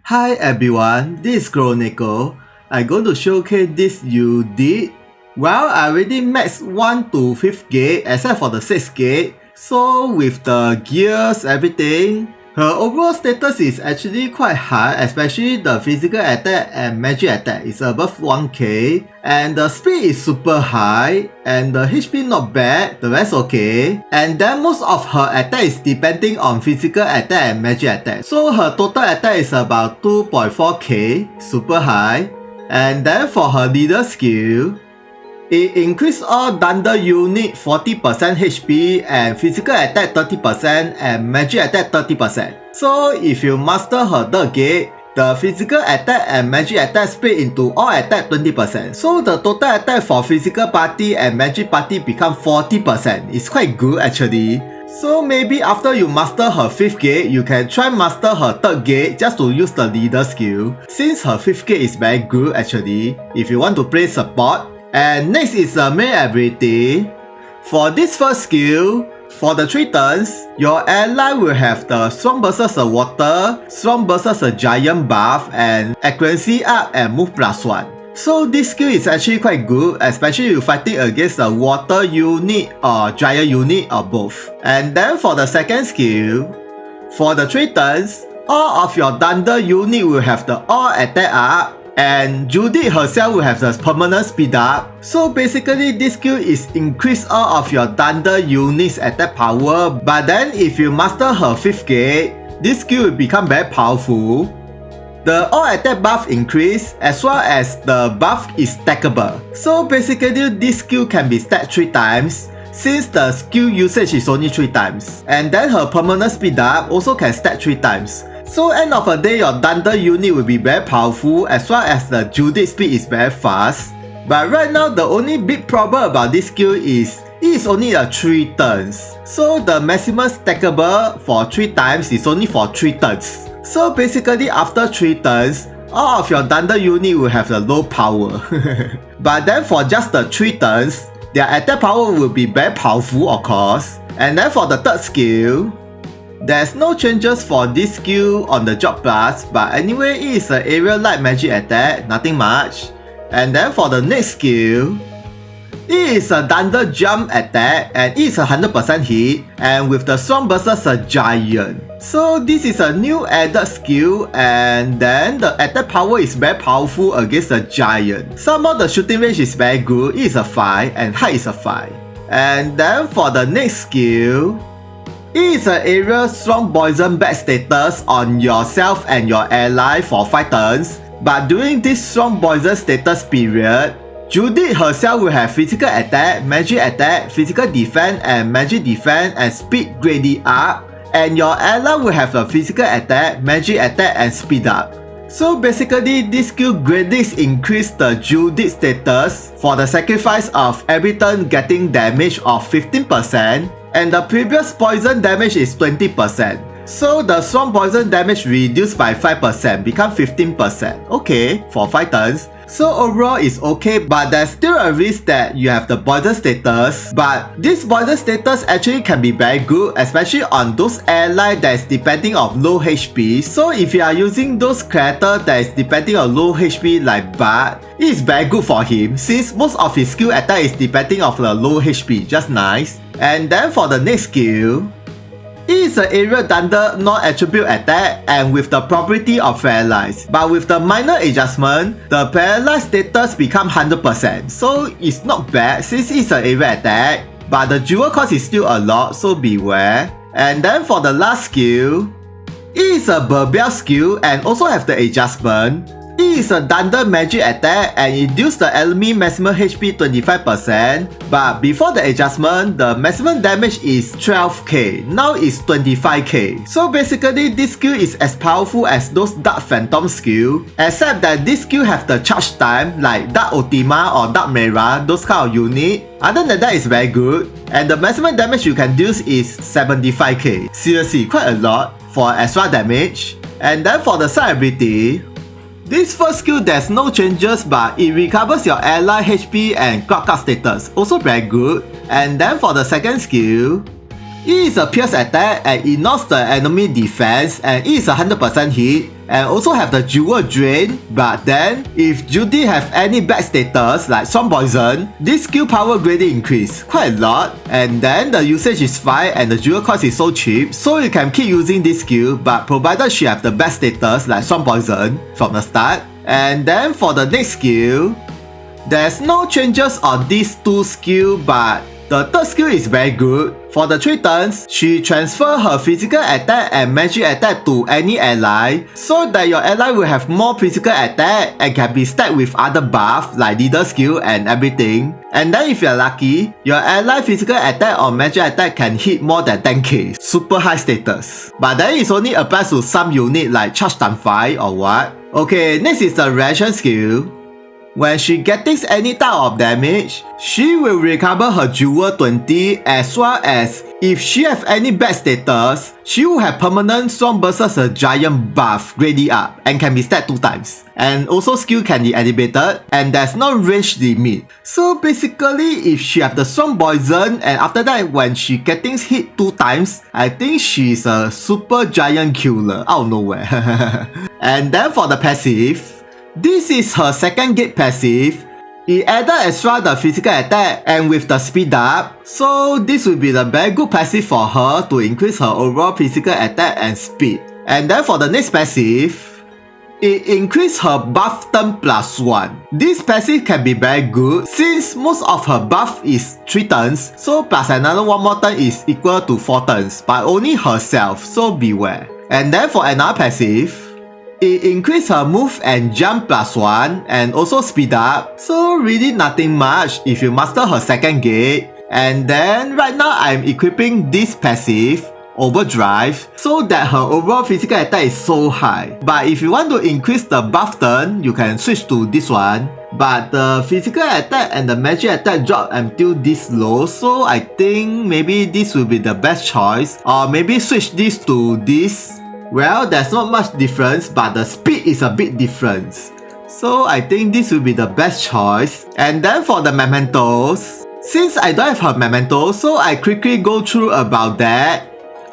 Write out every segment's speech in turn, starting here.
Hi everyone, this is Chronicle. I'm going to showcase this Judith. Well, I already maxed 1 to 5th gate except for the 6th gate. So with the gears, everything, her overall status is actually quite high, especially the physical attack and magic attack is above 1k, and the speed is super high, and the HP not bad, the rest okay, and then most of her attack is depending on physical attack and magic attack, so her total attack is about 2.4k, super high, and then for her leader skill, it increased all Thunder unit 40% HP and physical attack 30% and magic attack 30%. So if you master her 3rd gate, the physical attack and magic attack split into all attack 20%. So the total attack for physical party and magic party become 40%. It's quite good actually. So maybe after you master her 5th gate, you can try master her 3rd gate just to use the leader skill. Since her 5th gate is very good actually, if you want to play support. And next is the main ability. For this first skill, for the 3 turns, your ally will have the Strong vs Water, Strong vs Giant buff, and accuracy up and move +1. So this skill is actually quite good, especially if you're fighting against a water unit or giant unit or both. And then for the second skill, for the 3 turns, all of your Thunder unit will have the all attack up, and Judith herself will have the permanent speed up. So basically this skill is increase all of your Thunder units attack power, but then if you master her 5th gate, this skill will become very powerful. The all attack buff increase as well as the buff is stackable. So basically this skill can be stacked 3 times since the skill usage is only 3 times. And then her permanent speed up also can stack 3 times. So end of the day, your Thunder unit will be very powerful as well as the Judith speed is very fast. But right now, the only big problem about this skill is it is only a 3 turns. So the maximum stackable for 3 times is only for 3 turns. So basically after 3 turns, all of your Thunder unit will have the low power. But then for just the 3 turns, their attack power will be very powerful of course. And then for the 3rd skill, there's no changes for this skill on the job plus, but anyway it is an area light magic attack, nothing much. And then for the next skill, it is a Thunder jump attack and it is 100% hit and with the Strong vs a Giant. So this is a new added skill and then the attack power is very powerful against the Giant. Some of the shooting range is very good, it is a 5 and height is a 5. And then for the next skill, it is an area strong poison bat status on yourself and your ally for 5 turns. But during this strong poison status period, Judith herself will have physical attack, magic attack, physical defense and magic defense and speed greatly up. And your ally will have a physical attack, magic attack and speed up. So basically this skill greatly increase the Judith status for the sacrifice of every turn getting damage of 15%. And the previous poison damage is 20%. So the strong poison damage reduced by 5%, become 15%. Okay, for 5 turns. So overall it's okay, but there's still a risk that you have the poison status. But this poison status actually can be very good, especially on those allies that is depending on low HP. So if you are using those characters that is depending on low HP like Bard, it is very good for him since most of his skill attack is depending on the low HP, just nice. And then for the next skill, it is an area Thunder non-attribute attack and with the property of paralyze. But with the minor adjustment, the paralyzed status become 100%. So it's not bad since it's an area attack. But the jewel cost is still a lot, so beware. And then for the last skill, it is a Barbell skill and also have the adjustment. It is a Thunder magic attack and it reduces the enemy maximum HP 25%. But before the adjustment, the maximum damage is 12k. Now it's 25k. So basically this skill is as powerful as those Dark Phantom skill, except that this skill have the charge time like Dark Ultima or Dark Mera, those kind of unit. Other than that, it's very good. And the maximum damage you can use is 75k. Seriously, quite a lot for extra damage. And then for the side ability, this first skill there's no changes but it recovers your ally HP and clock up status, also very good. And then for the second skill, It is a pierce attack and ignores the enemy defense, and it is 100% hit, and also have the jewel drain. But then, if Judith have any bad status like strong poison, this skill power greatly increase quite a lot. And then the usage is fine and the jewel cost is so cheap, so you can keep using this skill, but provided she have the bad status like strong poison from the start. And then for the next skill, there's no changes on these two skills, but the third skill is very good. For the 3 turns, she transfer her physical attack and magic attack to any ally, so that your ally will have more physical attack and can be stacked with other buff like leader skill and everything. And then if you're lucky, your ally physical attack or magic attack can hit more than 10k, super high status. But then it only applies to some unit like charge time 5 or what. Okay, next is the reaction skill. When she gets any type of damage, she will recover her jewel 20, as well as if she have any bad status, she will have permanent strong versus a giant buff greatly up and can be stacked 2 times. And also skill can be activated and there's no range limit. So basically if she have the strong poison and after that when she getting hit 2 times, I think she's a super giant killer out of nowhere. And then for the passive, this is her second gate passive. It added extra the physical attack and with the speed up, so this will be the very good passive for her to increase her overall physical attack and speed. And then for the next passive, it increased her buff turn +1. This passive can be very good since most of her buff is 3 turns, so plus another 1 more turn is equal to 4 turns, but only herself, so beware. And then for another passive, it increased her move and jump +1 and also speed up, so really nothing much if you master her second gate. And then right now I'm equipping this passive, Overdrive, so that her overall physical attack is so high. But if you want to increase the buff turn, you can switch to this one. But the physical attack and the magic attack drop until this low, so I think maybe this will be the best choice. Or maybe switch this to this. Well, there's not much difference, but the speed is a big difference. So I think this will be the best choice. And then for the mementos, since I don't have her mementos, so I quickly go through about that.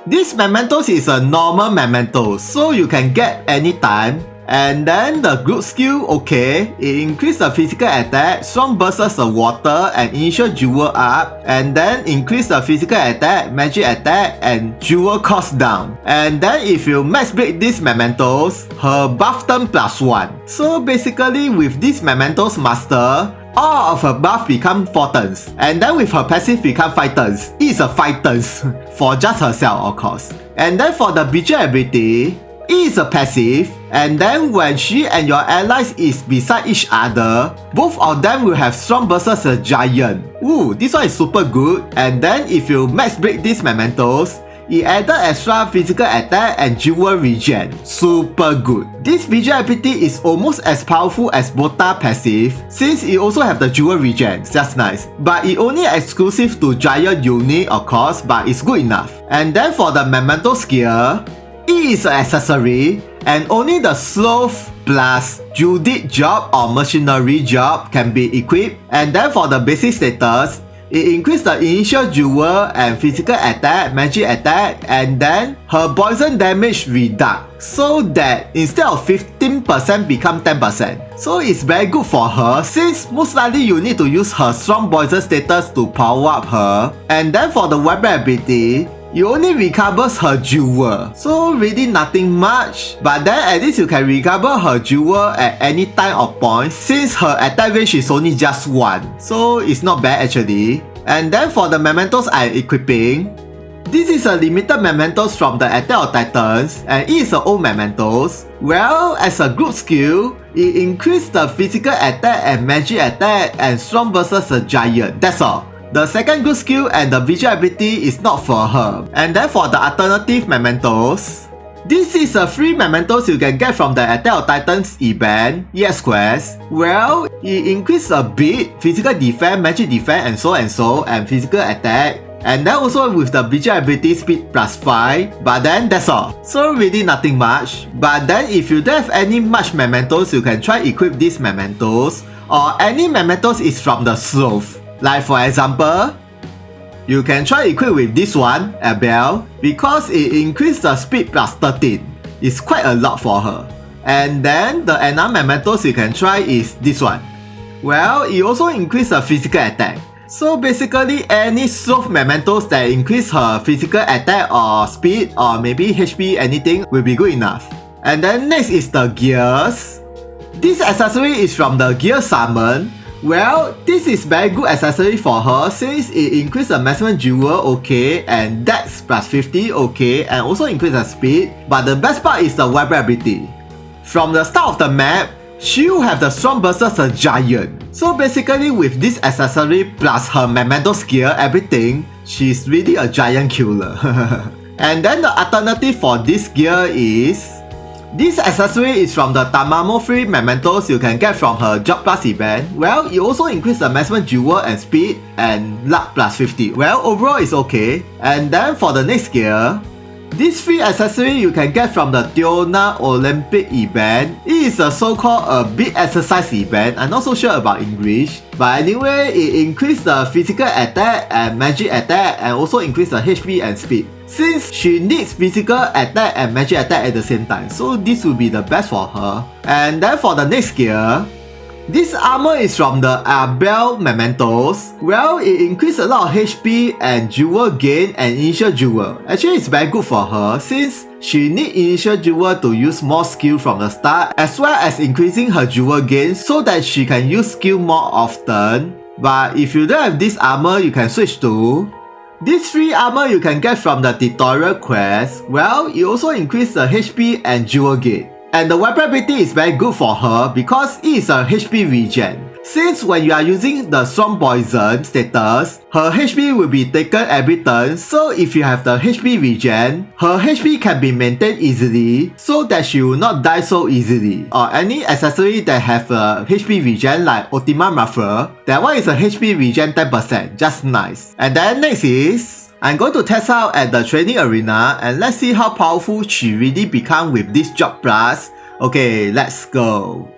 This mementos is a normal memento, so you can get anytime. And then the group skill, okay, it increase the physical attack, strong versus the water and initial jewel up, and then increase the physical attack, magic attack and jewel cost down. And then if you max break these mementos, her buff turn +1. So basically with these mementos master, all of her buff become 4 turns, and then with her passive become 5 turns. It is a 5 turns for just herself of course. And then for the Beecher ability, it is a passive, and then when she and your allies is beside each other, both of them will have strong versus a giant. Ooh, this one is super good. And then if you max break these mementos, it added extra physical attack and jewel regen. Super good. This visual ability is almost as powerful as Voda passive, since it also have the jewel regen. Just nice. But it only exclusive to giant unit of course, but it's good enough. And then for the memento skill, it is an accessory, and only the sloth plus Judith job or mercenary job can be equipped. And then for the basic status, it increased the initial jewel and physical attack, magic attack, and then her poison damage reduct, so that instead of 15% become 10%. So it's very good for her, since most likely you need to use her strong poison status to power up her. And then for the weapon ability, you only recovers her jewel, so really nothing much. But then at least you can recover her jewel at any time or point, since her attack range is only just 1, so it's not bad actually. And then for the mementos I'm equipping, this is a limited mementos from the Attack of Titans, and it is an old mementos. Well, as a group skill, it increased the physical attack and magic attack and strong versus a giant, that's all. The second good skill and the visual ability is not for her. And then for the alternative mementos, this is a free mementos you can get from the Attack of Titans event, EX quest. Well, it increases a bit physical defense, magic defense and so, and physical attack. And then also with the visual ability speed +5, but then that's all. So really nothing much. But then if you don't have any much mementos, you can try equip these mementos, or any mementos is from the sloth. Like for example, you can try equip with this one, Abel, because it increases the speed plus 13. It's quite a lot for her. And then the another mementos you can try is this one. Well, it also increases the physical attack. So basically any sloth mementos that increase her physical attack or speed or maybe HP anything will be good enough. And then next is the gears. This accessory is from the gear summon. Well, this is very good accessory for her since it increases the maximum jewel okay and dex plus 50 okay and also increase the speed. But the best part is the weapon ability. From the start of the map, she will have the strong versus a giant. So basically with this accessory plus her mementos gear everything, she's really a giant killer. And then the alternative for this gear is this accessory is from the Tamamo 3 mementos you can get from her Job Plus event. Well, it also increases the maximum jewel and speed and luck plus 50. Well, overall it's okay. And then for the next gear, this free accessory you can get from the Tiona Olympic event. It is a so-called a big exercise event. I'm not so sure about English. But anyway, it increases the physical attack and magic attack and also increases the HP and speed. Since she needs physical attack and magic attack at the same time, so this will be the best for her. And then for the next gear, this armor is from the Abel mementos. Well, it increases a lot of HP and jewel gain and initial jewel. Actually, it's very good for her since she needs initial jewel to use more skill from the start as well as increasing her jewel gain so that she can use skill more often. But if you don't have this armor, you can switch to this free armor you can get from the tutorial quest. Well, it also increases the HP and jewel gain. And the weapon ability is very good for her because it is a HP regen. Since when you are using the strong poison status, her HP will be taken every turn, so if you have the HP regen, her HP can be maintained easily so that she will not die so easily. Or any accessory that have a HP regen like Ultima Muffler, that one is a HP regen 10%, just nice. And then next is I'm going to test out at the training arena and let's see how powerful she really become with this Job Plus. Okay, let's go.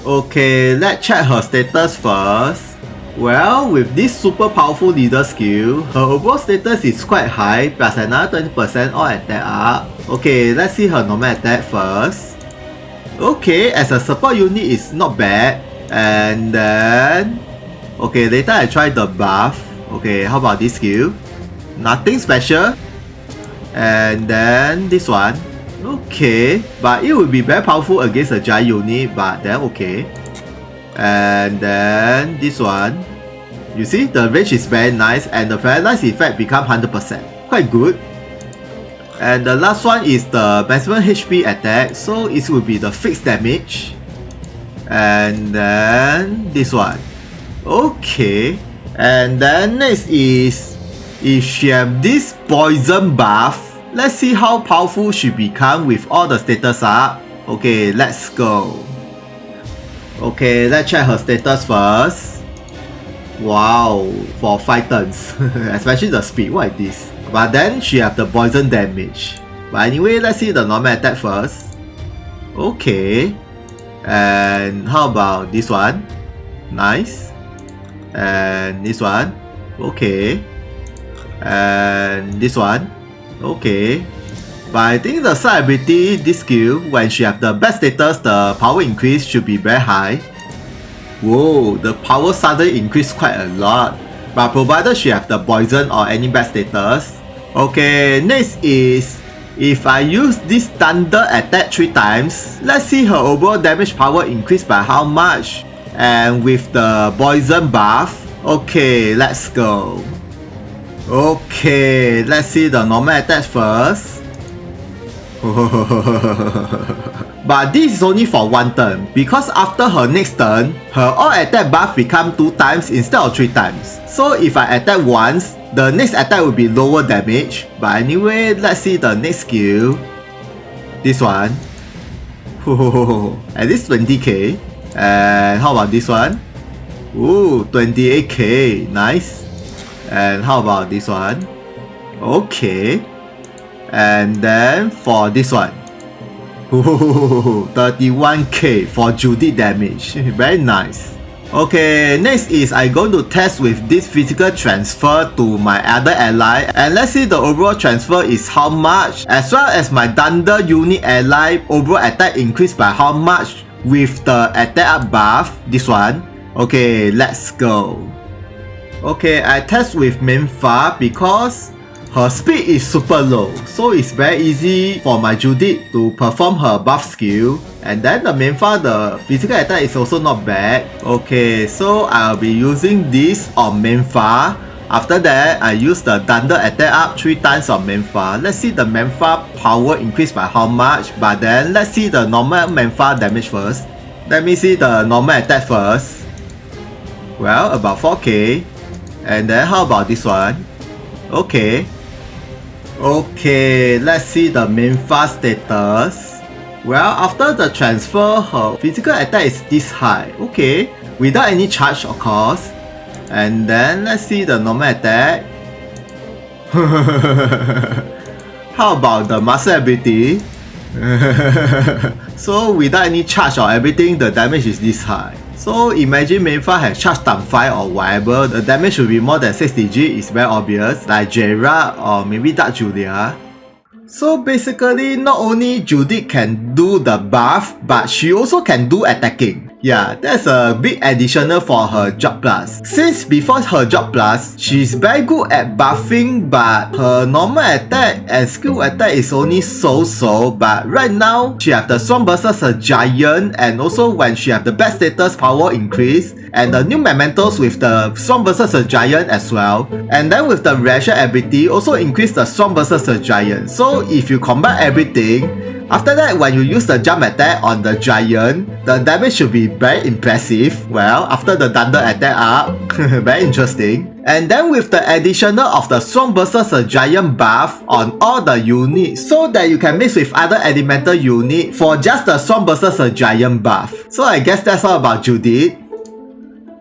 Okay, let's check her status first. Well, with this super powerful leader skill, her overall status is quite high, plus another 20% all attack up. Okay, let's see her normal attack first. Okay, as a support unit it's not bad. And then okay, later I try the buff. Okay, how about this skill? Nothing special. And then this one. Okay, but it will be very powerful against a giant unit, but then okay. And then this one. You see, the range is very nice and the paralyze effect become 100%. Quite good. And the last one is the maximum HP attack, so it will be the fixed damage. And then this one. Okay. And then next is if she have this poison buff. Let's see how powerful she become with all the status up. Okay, let's go. Okay, let's check her status first. Wow, for 5 turns. Especially the speed, what is this? But then she have the poison damage. But anyway, let's see the normal attack first. Okay. And how about this one? Nice. And this one. Okay. And this one. Okay. But I think the side ability, this skill, when she have the best status, the power increase should be very high. Whoa, the power suddenly increased quite a lot. But provided she have the poison or any bad status. Okay, next is if I use this thunder attack 3 times, let's see her overall damage power increased by how much. And with the poison buff, okay, let's go. Okay, let's see the normal attack first. But this is only for 1 turn, because after her next turn, her all attack buff become 2 times instead of 3 times. So if I attack once, the next attack will be lower damage. But anyway, let's see the next skill. This one. At least 20k. And how about this one? Ooh, 28k, nice. And how about this one? Okay. And then for this one. Ooh, 31k for Judith damage. Very nice. Okay, next is I'm going to test with this physical transfer to my other ally, and let's see the overall transfer is how much, as well as my Thunder unit ally overall attack increased by how much with the attack up buff, this one. Okay, let's go. Okay, I test with Leafah because her speed is super low, so it's very easy for my Judith to perform her buff skill. And then the Leafah, the physical attack is also not bad. Okay, so I'll be using this on Leafah. After that, I use the Thunder attack up 3 times on Leafah. Let's see the Leafah power increased by how much. But then, let's see the normal Leafah damage first. Let me see the normal attack first. Well, about 4k. And then how about this one? Okay. Okay, let's see the Leafah status. Well, after the transfer, her physical attack is this high. Okay, without any charge, of course. And then let's see the normal attack. How about the master ability? So without any charge or everything, the damage is this high. So imagine Leafah has charge times 5 or whatever, the damage should be more than 6 digits, it's very obvious, like Gerard or maybe Dark Julia. So basically, not only Judith can do the buff, but she also can do attacking. Yeah, that's a big additional for her job plus. Since before her job plus, she's very good at buffing, but her normal attack and skill attack is only so-so. But right now, she have the strong versus a giant, and also when she have the best status power increase, and the new mementos with the strong versus a giant as well. And then with the ration ability, also increase the strong versus a giant. So if you combine everything, after that, when you use the jump attack on the giant, the damage should be very impressive. Well, after the thunder attack up, very interesting. And then with the additional of the strong versus a giant buff on all the units, so that you can mix with other elemental unit for just the strong versus a giant buff. So I guess that's all about Judith.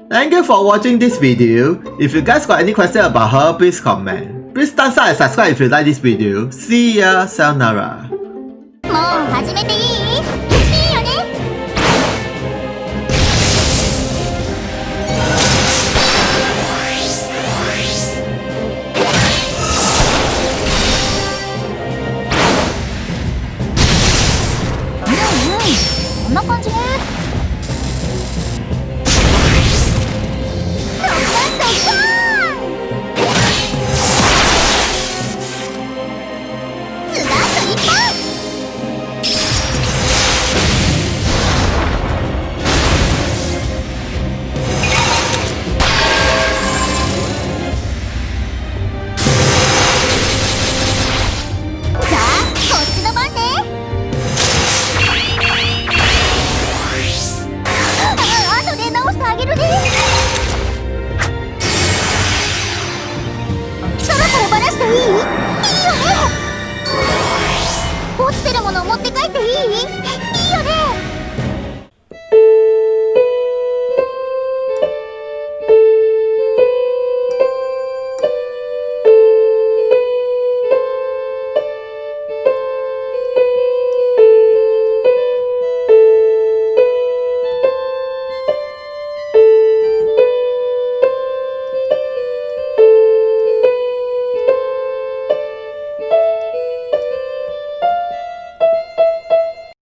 Thank you for watching this video. If you guys got any question about her, please comment. Please thumbs up and subscribe if you like this video. See ya, sayonara. もう始めていい？いいよね。そんな感じ。